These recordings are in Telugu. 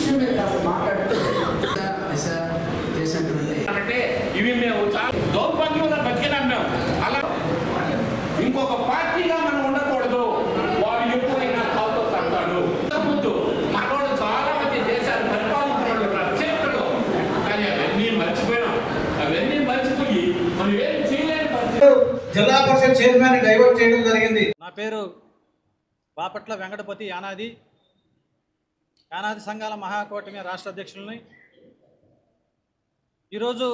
విషయం మీద కాస్త మాట్లాడుతూ చేసినటువంటి అంటే ఇవి మేము దౌర్భాగ్యంగా బతికినాం మేము. అలా ఇంకొక పార్టీగా మనం ఉండకూడదు. వాడు ఎప్పుడైనా కాలుతో తంటాడు. ముందు మనోడు చాలా మంది దేశాలు పరిపాలించిన చరిత్రలో, కానీ అవన్నీ మర్చిపోయాం. అవన్నీ మర్చిపోయి మనం ఏం చేయలేని పరిస్థితి. జిల్లా పరిషత్ చైర్మన్ డైవర్ట్ చేయడం జరిగింది. నా పేరు బాపట్ల వెంకటపతి యానాది సంఘాల మహాకూటమి రాష్ట్ర అధ్యక్షులని. ఈరోజు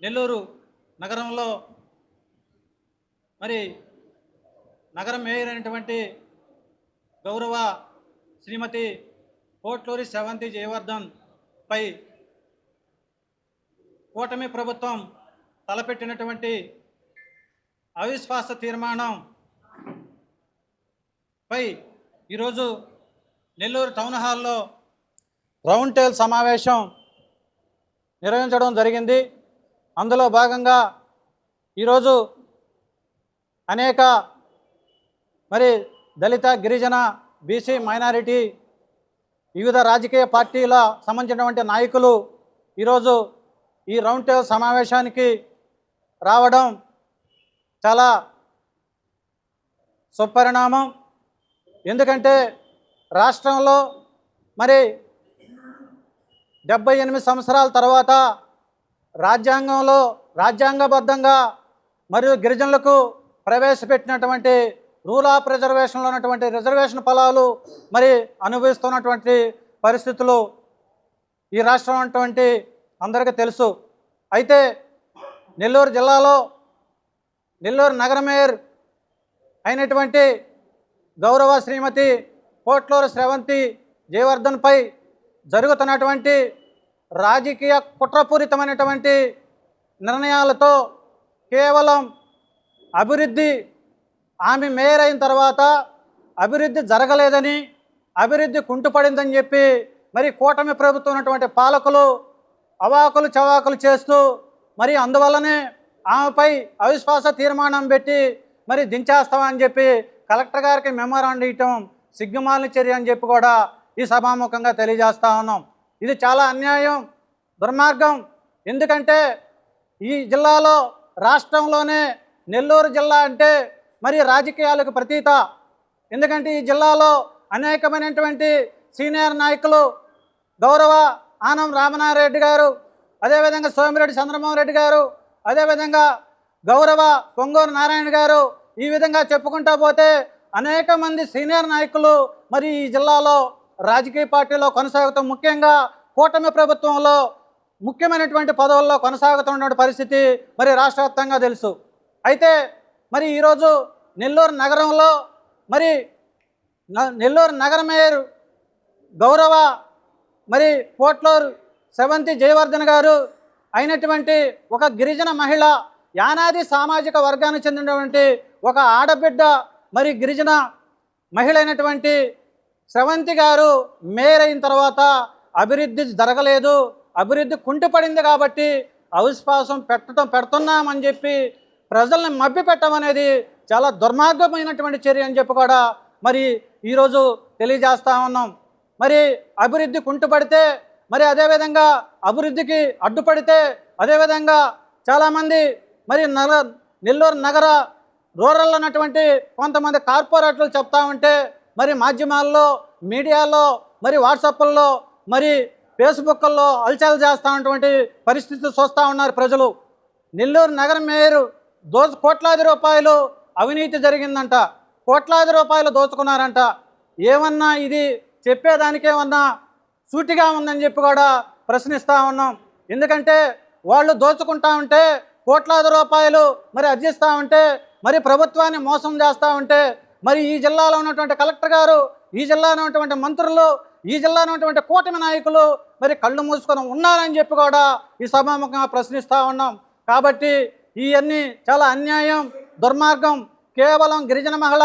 నెల్లూరు నగరంలో మరి నగర మేయర్ అయినటువంటి గౌరవ శ్రీమతి పోట్లూరి శ్రవంతి జయవర్ధన్ పై కూటమి ప్రభుత్వం తలపెట్టినటువంటి అవిశ్వాస తీర్మానం పై ఈరోజు నెల్లూరు టౌన్ హాల్లో రౌండ్ టేబుల్ సమావేశం నిర్వహించడం జరిగింది. అందులో భాగంగా ఈరోజు అనేక మరి దళిత, గిరిజన, బీసీ, మైనారిటీ వివిధ రాజకీయ పార్టీల సంబంధించినటువంటి నాయకులు ఈరోజు ఈ రౌండ్ టేబుల్ సమావేశానికి రావడం చాలా సుపరిణామం. ఎందుకంటే రాష్ట్రంలో మరి 78 సంవత్సరాల తర్వాత రాజ్యాంగంలో రాజ్యాంగబద్ధంగా మరియు గిరిజనులకు ప్రవేశపెట్టినటువంటి రూల్ ఆఫ్ రిజర్వేషన్లో ఉన్నటువంటి రిజర్వేషన్ ఫలాలు మరి అనుభవిస్తున్నటువంటి పరిస్థితులు ఈ రాష్ట్రం అటువంటి అందరికీ తెలుసు. అయితే నెల్లూరు జిల్లాలో నెల్లూరు నగర మేయర్ అయినటువంటి గౌరవ శ్రీమతి పోట్లూరి శ్రవంతి జయవర్ధన్పై జరుగుతున్నటువంటి రాజకీయ కుట్రపూరితమైనటువంటి నిర్ణయాలతో కేవలం అభివృద్ధి, ఆమె మేయర్ అయిన తర్వాత అభివృద్ధి జరగలేదని, అభివృద్ధి కుంటుపడిందని చెప్పి మరి కూటమి ప్రభుత్వం ఉన్నటువంటి పాలకులు అవాకులు చవాకులు చేస్తూ మరి అందువల్లనే ఆమెపై అవిశ్వాస తీర్మానం పెట్టి మరి దించేస్తామని చెప్పి కలెక్టర్ గారికి మెమోరాండం ఇవ్వటం సిగ్గుమాలిన చర్య అని చెప్పి కూడా ఈ సభాముఖంగా తెలియజేస్తా ఉన్నాం. ఇది చాలా అన్యాయం, దుర్మార్గం. ఎందుకంటే ఈ జిల్లాలో రాష్ట్రంలోనే నెల్లూరు జిల్లా అంటే మరి రాజకీయాలకు ప్రతీత. ఎందుకంటే ఈ జిల్లాలో అనేకమైనటువంటి సీనియర్ నాయకులు గౌరవ ఆనం రామనారెడ్డి గారు, అదేవిధంగా సోమిరెడ్డి చంద్రమోహన్ రెడ్డి గారు, అదేవిధంగా గౌరవ పొంగూరు నారాయణ గారు, ఈ విధంగా చెప్పుకుంటా పోతే అనేక మంది సీనియర్ నాయకులు మరి ఈ జిల్లాలో రాజకీయ పార్టీలో కొనసాగుతూ, ముఖ్యంగా కూటమి ప్రభుత్వంలో ముఖ్యమైనటువంటి పదవుల్లో కొనసాగుతున్న పరిస్థితి మరి రాష్ట్ర వ్యాప్తంగా తెలుసు. అయితే మరి ఈరోజు నెల్లూరు నగరంలో మరి నెల్లూరు నగర మేయర్ గౌరవ మరి పోట్లూరు శ్రవంతి జయవర్ధన్ గారు అయినటువంటి ఒక గిరిజన మహిళ, యానాది సామాజిక వర్గానికి చెందినటువంటి ఒక ఆడబిడ్డ మరి గిరిజన మహిళ అయినటువంటి శ్రవంతి గారు మేయర్ అయిన తర్వాత అభివృద్ధి జరగలేదు, అభివృద్ధి కుంటుపడింది కాబట్టి అవిశ్వాసం పెడుతున్నామని చెప్పి ప్రజల్ని మభ్యపెట్టమనేది చాలా దుర్మార్గమైనటువంటి చర్య అని చెప్పి కూడా మరి ఈరోజు తెలియజేస్తా ఉన్నాం. మరి అభివృద్ధి కుంటుపడితే, మరి అదేవిధంగా అభివృద్ధికి అడ్డుపడితే, అదేవిధంగా చాలామంది మరి నెల్లూరు నగర రూరల్ అన్నటువంటి కొంతమంది కార్పొరేటర్లు చెప్తా ఉంటే మరి మాధ్యమాల్లో, మీడియాలో, మరి వాట్సాప్ల్లో, మరి ఫేస్బుక్ల్లో హల్చల్ చేస్తూ ఉన్నటువంటి పరిస్థితులు చూస్తూ ఉన్నారు ప్రజలు. నెల్లూరు నగర మేయర్ కోట్లాది రూపాయలు అవినీతి జరిగిందంట, కోట్లాది రూపాయలు దోచుకున్నారంట. ఏమన్నా ఇది చెప్పేదానికేమన్నా సూటిగా ఉందని చెప్పి కూడా ప్రశ్నిస్తూ ఉన్నాం. ఎందుకంటే వాళ్ళు దోచుకుంటా ఉంటే, కోట్లాది రూపాయలు మరి అర్జిస్తూ ఉంటే, మరి ప్రభుత్వాన్ని మోసం చేస్తూ ఉంటే, మరి ఈ జిల్లాలో ఉన్నటువంటి కలెక్టర్ గారు, ఈ జిల్లాలో ఉన్నటువంటి మంత్రులు, ఈ జిల్లాలో ఉన్నటువంటి కూటమి నాయకులు మరి కళ్ళు మూసుకొని ఉన్నారని చెప్పి కూడా ఈ సభాముఖంగా ప్రశ్నిస్తూ ఉన్నాం. కాబట్టి ఇవన్నీ చాలా అన్యాయం, దుర్మార్గం. కేవలం గిరిజన మహిళ,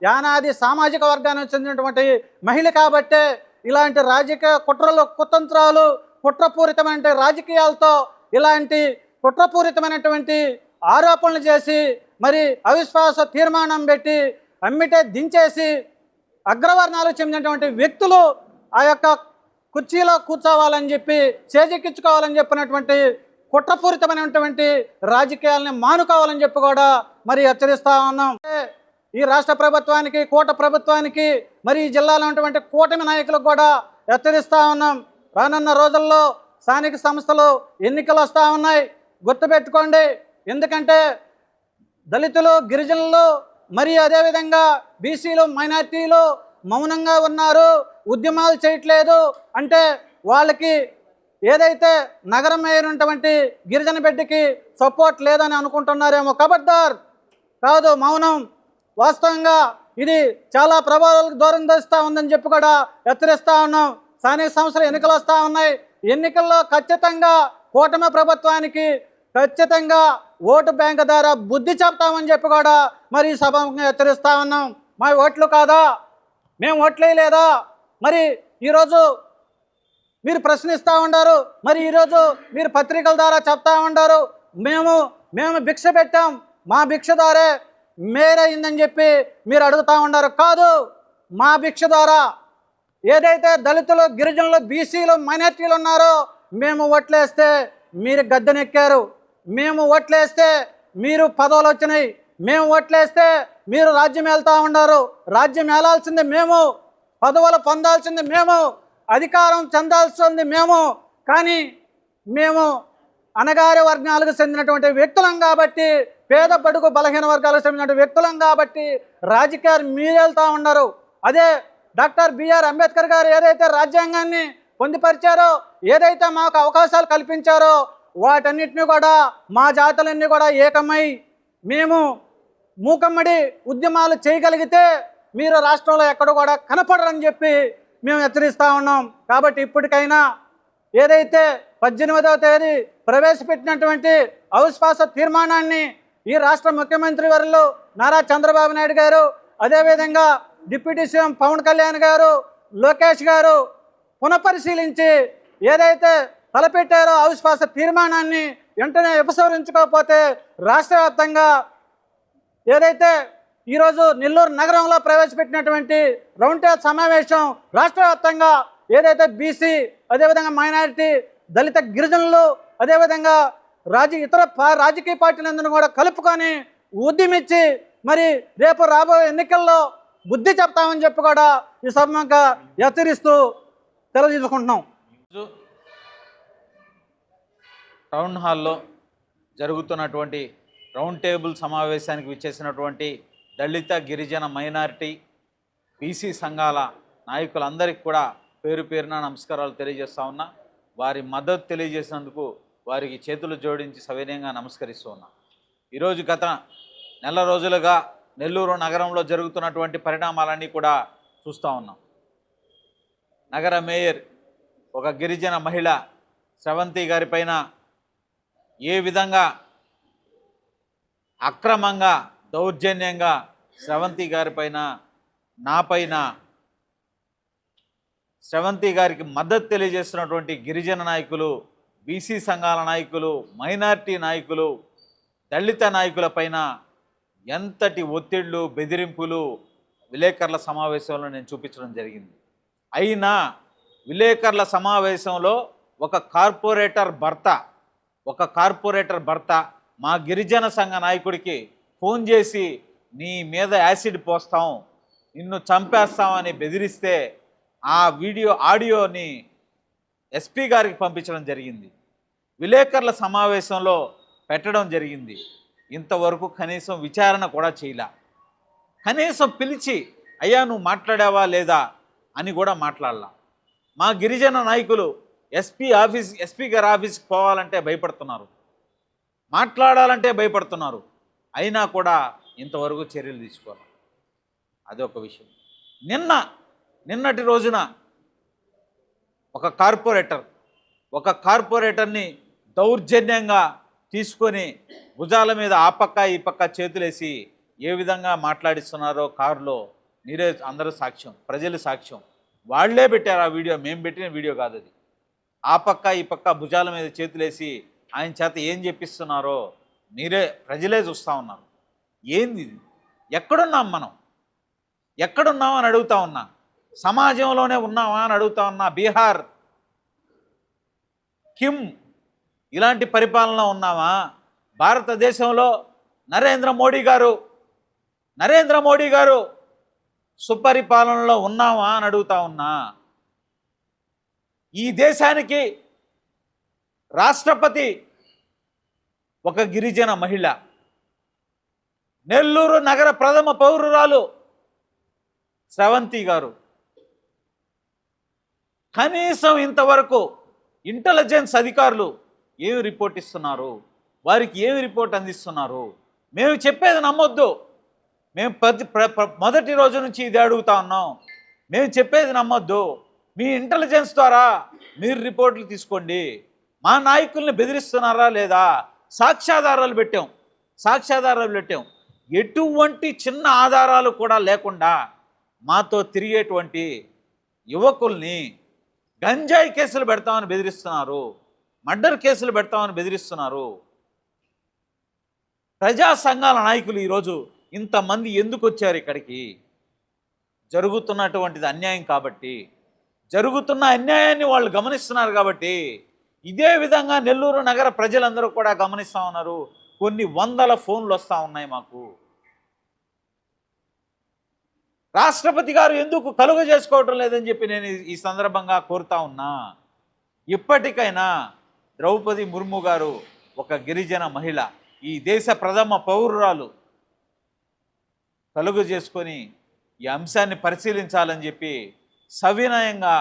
యానాది సామాజిక వర్గానికి చెందినటువంటి మహిళ కాబట్టే ఇలాంటి రాజకీయ కుట్రలు, కుతంత్రాలు, కుట్రపూరితమైన రాజకీయాలతో ఇలాంటి కుట్రపూరితమైనటువంటి ఆరోపణలు చేసి మరి అవిశ్వాస తీర్మానం పెట్టి అమ్మిటే దించేసి అగ్రవర్ణాలకు చెందినటువంటి వ్యక్తులు ఆ యొక్క కుర్చీలో కూర్చోవాలని చెప్పి చేజెక్కించుకోవాలని చెప్పినటువంటి కుట్రపూరితమైనటువంటి రాజకీయాలని మానుకోవాలని చెప్పి కూడా మరి హెచ్చరిస్తా ఉన్నాం. ఈ రాష్ట్ర ప్రభుత్వానికి, కూట ప్రభుత్వానికి, మరి ఈ జిల్లాలో ఉన్నటువంటి కూటమి నాయకులకు కూడా హెచ్చరిస్తా ఉన్నాం. రానున్న రోజుల్లో స్థానిక సంస్థలు ఎన్నికలు వస్తూ ఉన్నాయి, గుర్తుపెట్టుకోండి. ఎందుకంటే దళితులు, గిరిజనులు, మరి అదేవిధంగా బీసీలు, మైనార్టీలు మౌనంగా ఉన్నారు, ఉద్యమాలు చేయట్లేదు అంటే వాళ్ళకి ఏదైతే నగరం అయినటువంటి గిరిజన బిడ్డకి సపోర్ట్ లేదని అనుకుంటున్నారేమో. ఖబర్దార్, కాదు, మౌనం. వాస్తవంగా ఇది చాలా ప్రభావాలకు దూరం తెస్తూ ఉందని చెప్పి కూడా హెచ్చరిస్తూ ఉన్నాం. స్థానిక సంస్థలు ఎన్నికలు వస్తూ ఉన్నాయి. ఎన్నికల్లో ఖచ్చితంగా కూటమి ప్రభుత్వానికి ఖచ్చితంగా ఓటు బ్యాంక్ ద్వారా బుద్ధి చెప్తామని చెప్పి కూడా మరి సభగా హెచ్చరిస్తూ ఉన్నాం. మా ఓట్లు కాదా, మేము ఓట్లేయలేదా, మరి ఈరోజు మీరు ప్రశ్నిస్తూ ఉండారు, మరి ఈరోజు మీరు పత్రికల ద్వారా చెప్తా ఉండారు మేము భిక్ష పెట్టాం, మా భిక్ష ద్వారే మేరైందని చెప్పి మీరు అడుగుతూ ఉన్నారు. కాదు, మా భిక్ష ద్వారా ఏదైతే దళితులు, గిరిజనులు, బీసీలు, మైనార్టీలు ఉన్నారో మేము ఓట్లేస్తే మీరు గద్దెనెక్కారు, మేము ఓట్లేస్తే మీరు పదవులు వచ్చినాయి, మేము ఓట్లేస్తే మీరు రాజ్యం వెళ్తూ ఉన్నారు. రాజ్యం వెళ్లాల్సింది మేము, పదవులు పొందాల్సింది మేము, అధికారం చెందాల్సింది మేము. కానీ మేము అణగారి వర్గాలకు చెందినటువంటి వ్యక్తులం కాబట్టి, పేద బడుగు బలహీన వర్గాలకు చెందినటువంటి వ్యక్తులం కాబట్టి రాజకీయాలు మీరు వెళ్తూ ఉన్నారు. అదే డాక్టర్ బిఆర్ అంబేద్కర్ గారు ఏదైతే రాజ్యాంగాన్ని పొందుపరిచారో, ఏదైతే మాకు అవకాశాలు కల్పించారో వాటన్నిటిని కూడా మా జాతులన్నీ కూడా ఏకమై మేము మూకమ్మడి ఉద్యమాలు చేయగలిగితే మీరు రాష్ట్రంలో ఎక్కడ కూడా కనపడరని చెప్పి మేము హెచ్చరిస్తూ ఉన్నాం. కాబట్టి ఇప్పటికైనా ఏదైతే 18వ తేదీ ప్రవేశపెట్టినటువంటి అవిశ్వాస తీర్మానాన్ని ఈ రాష్ట్ర ముఖ్యమంత్రి వర్యులు నారా చంద్రబాబు నాయుడు గారు, అదేవిధంగా డిప్యూటీ సీఎం పవన్ కళ్యాణ్ గారు, లోకేష్ గారు పునఃపరిశీలించి ఏదైతే తలపెట్టారో అవిశ్వాస తీర్మానాన్ని వెంటనే ఉపసంహరించుకోకపోతే రాష్ట్ర వ్యాప్తంగా ఏదైతే ఈరోజు నెల్లూరు నగరంలో ప్రవేశపెట్టినటువంటి రౌండ్ టేబుల్ సమావేశం రాష్ట్ర వ్యాప్తంగా ఏదైతే బీసీ, అదేవిధంగా మైనారిటీ, దళిత, గిరిజనులు, అదేవిధంగా ఇతర రాజకీయ పార్టీలందరూ కూడా కలుపుకొని ఉద్యమించి మరి రేపు రాబోయే ఎన్నికల్లో బుద్ధి చెప్తామని చెప్పి కూడా ఈ సభగా హెచ్చరిస్తూ తెలియజేసుకుంటున్నాం. టౌన్ హాల్లో జరుగుతున్నటువంటి రౌండ్ టేబుల్ సమావేశానికి విచ్చేసినటువంటి దళిత, గిరిజన, మైనారిటీ, బీసీ సంఘాల నాయకులందరికీ కూడా పేరు పేరున నమస్కారాలు తెలియజేస్తా ఉన్నా. వారి మద్దతు తెలియజేసినందుకు వారికి చేతులు జోడించి సవినయంగా నమస్కరిస్తూ ఉన్నా. ఈరోజు గత నెల రోజులుగా నెల్లూరు నగరంలో జరుగుతున్నటువంటి పరిణామాలన్నీ కూడా చూస్తూ ఉన్నాం. నగర మేయర్ ఒక గిరిజన మహిళ స్రవంతి గారి పైన ఏ విధంగా అక్రమంగా, దౌర్జన్యంగా స్రవంతి గారి పైన, నాపైన, స్రవంతి గారికి మద్దతు తెలియజేస్తున్నటువంటి గిరిజన నాయకులు, బీసీ సంఘాల నాయకులు, మైనారిటీ నాయకులు, దళిత నాయకుల పైన ఎంతటి ఒత్తిళ్లు, బెదిరింపులు విలేకరుల సమావేశంలో నేను చూపించడం జరిగింది. అయినా విలేకరుల సమావేశంలో ఒక కార్పొరేటర్ భర్త మా గిరిజన సంఘ నాయకుడికి ఫోన్ చేసి నీ మీద యాసిడ్ పోస్తాం, నిన్ను చంపేస్తామని బెదిరిస్తే ఆ ఆడియోని ఎస్పీ గారికి పంపించడం జరిగింది, విలేకరుల సమావేశంలో పెట్టడం జరిగింది. ఇంతవరకు కనీసం విచారణ కూడా చేయలే. కనీసం పిలిచి అయ్యా నువ్వు మాట్లాడావా లేదా అని కూడా మాట్లాడలా. మా గిరిజన నాయకులు ఎస్పీ గారి ఆఫీస్కి పోవాలంటే భయపడుతున్నారు, మాట్లాడాలంటే భయపడుతున్నారు. అయినా కూడా ఇంతవరకు చర్యలు తీసుకోవాలి. అదొక విషయం. నిన్నటి రోజున ఒక కార్పొరేటర్ని దౌర్జన్యంగా తీసుకొని భుజాల మీద ఆ పక్క ఈ పక్క చేతులేసి ఏ విధంగా మాట్లాడిస్తున్నారో కారులో మీరే అందరూ సాక్ష్యం, ప్రజలు సాక్ష్యం. వాళ్లే పెట్టారు ఆ వీడియో, మేము పెట్టిన వీడియో కాదు అది. ఆ పక్క ఈ పక్క భుజాల మీద చేతులేసి ఆయన చేత ఏం చెప్పిస్తున్నారో ప్రజలే చూస్తూ ఉన్నారు. ఏంది ఇది? ఎక్కడున్నాం మనం? ఎక్కడున్నాం అని అడుగుతా ఉన్నా. సమాజంలోనే ఉన్నావా అని అడుగుతా ఉన్నా. బీహార్ కిమ్ ఇలాంటి పరిపాలన ఉన్నావా? భారతదేశంలో నరేంద్ర మోడీ గారు సుపరిపాలనలో ఉన్నావా అని అడుగుతా ఉన్నా. ఈ దేశానికి రాష్ట్రపతి ఒక గిరిజన మహిళ, నెల్లూరు నగర ప్రథమ పౌరురాలు స్రవంతి గారు. కనీసం ఇంతవరకు ఇంటెలిజెన్స్ అధికారులు ఏమి రిపోర్ట్ ఇస్తున్నారు? వారికి ఏమి రిపోర్ట్ అందిస్తున్నారు? మేము చెప్పేది నమ్మొద్దు. మేము మొదటి రోజు నుంచి ఇది అడుగుతా ఉన్నాం. మేము చెప్పేది నమ్మొద్దు. మీ ఇంటెలిజెన్స్ ద్వారా మీరు రిపోర్ట్లు తీసుకోండి. మా నాయకుల్ని బెదిరిస్తున్నారా లేదా? సాక్ష్యాధారాలు పెట్టాం. ఎటువంటి చిన్న ఆధారాలు కూడా లేకుండా మాతో తిరిగేటువంటి యువకుల్ని గంజాయి కేసులు పెడతామని బెదిరిస్తున్నారు, మర్డర్ కేసులు పెడతామని బెదిరిస్తున్నారు. ప్రజా సంఘాల నాయకులు ఈరోజు ఇంతమంది ఎందుకు వచ్చారు ఇక్కడికి? జరుగుతున్నటువంటిది అన్యాయం కాబట్టి, జరుగుతున్న అన్యాయాన్ని వాళ్ళు గమనిస్తున్నారు కాబట్టి. ఇదే విధంగా నెల్లూరు నగర ప్రజలందరూ కూడా గమనిస్తూ ఉన్నారు. కొన్ని వందల ఫోన్లు వస్తూ ఉన్నాయి మాకు. రాష్ట్రపతి గారు ఎందుకు కలుగ చేసుకోవటం లేదని చెప్పి నేను ఈ సందర్భంగా కోరుతా ఉన్నా. ఇప్పటికైనా ద్రౌపది ముర్ము గారు ఒక గిరిజన మహిళ, ఈ దేశ ప్రథమ పౌరురాలు, కలుగు చేసుకొని ఈ అంశాన్ని పరిశీలించాలని చెప్పి సవినయంగా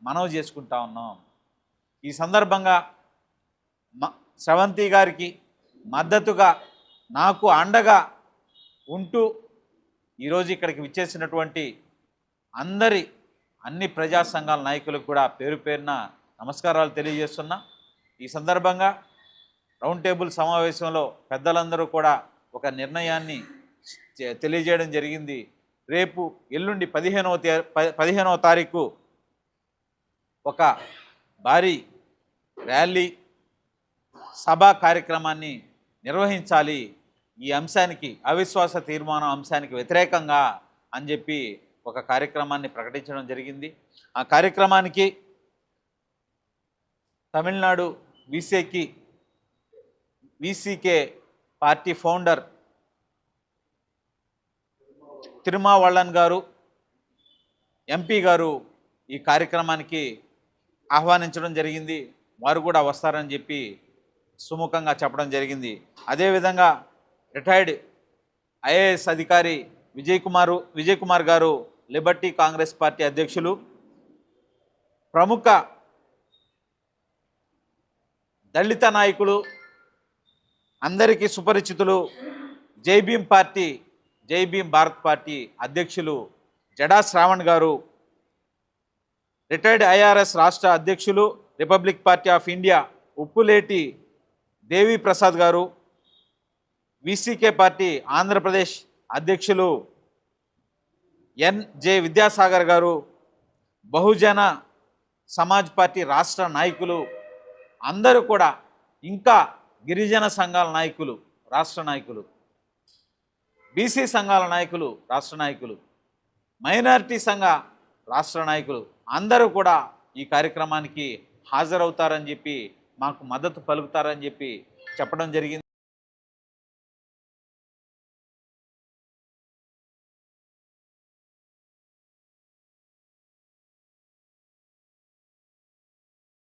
మనవి చేసుకుంటా ఉన్నాం. ఈ సందర్భంగా స్రవంతి గారికి మద్దతుగా, నాకు అండగా ఉంటూ ఈరోజు ఇక్కడికి విచ్చేసినటువంటి అన్ని ప్రజా సంఘాల నాయకులకు కూడా పేరు పేరున నమస్కారాలు తెలియజేస్తున్నా. ఈ సందర్భంగా రౌండ్ టేబుల్ సమావేశంలో పెద్దలందరూ కూడా ఒక నిర్ణయాన్ని తెలియజేయడం జరిగింది. రేపు ఎల్లుండి 15వ తారీఖు ఒక భారీ ర్యాలీ సభా కార్యక్రమాన్ని నిర్వహించాలి, ఈ అంశానికి, అవిశ్వాస తీర్మానం అంశానికి వ్యతిరేకంగా అని చెప్పి ఒక కార్యక్రమాన్ని ప్రకటించడం జరిగింది. ఆ కార్యక్రమానికి Tamil Nadu VCK party founder Thirumavalavan గారు, ఎంపీ గారు ఈ కార్యక్రమానికి ఆహ్వానించడం జరిగింది. వారు కూడా వస్తారని చెప్పి సుముఖంగా చెప్పడం జరిగింది. అదేవిధంగా రిటైర్డ్ ఐఏఎస్ అధికారి విజయ్ కుమార్ గారు, లిబర్టీ కాంగ్రెస్ పార్టీ అధ్యక్షులు, ప్రముఖ దళిత నాయకులు, అందరికీ సుపరిచితులు, జై భీమ్ భారత్ పార్టీ అధ్యక్షులు జడా శ్రావణ్ గారు, రిటైర్డ్ ఐఆర్ఎస్ రాష్ట్ర అధ్యక్షులు, Republic Party of India Uppuleti Devi Prasad garu, VCK party Andhra Pradesh అధ్యక్షులు ఎన్జే విద్యాసాగర్ గారు, బహుజన సమాజ్ పార్టీ రాష్ట్ర నాయకులు అందరూ కూడా, ఇంకా గిరిజన సంఘాల నాయకులు, రాష్ట్ర నాయకులు, బీసీ సంఘాల నాయకులు, రాష్ట్ర నాయకులు, మైనారిటీ సంఘ రాష్ట్ర నాయకులు అందరూ కూడా ఈ కార్యక్రమానికి హాజరవుతారని చెప్పి, మాకు మద్దతు పలుకుతారని చెప్పి చెప్పడం జరిగింది.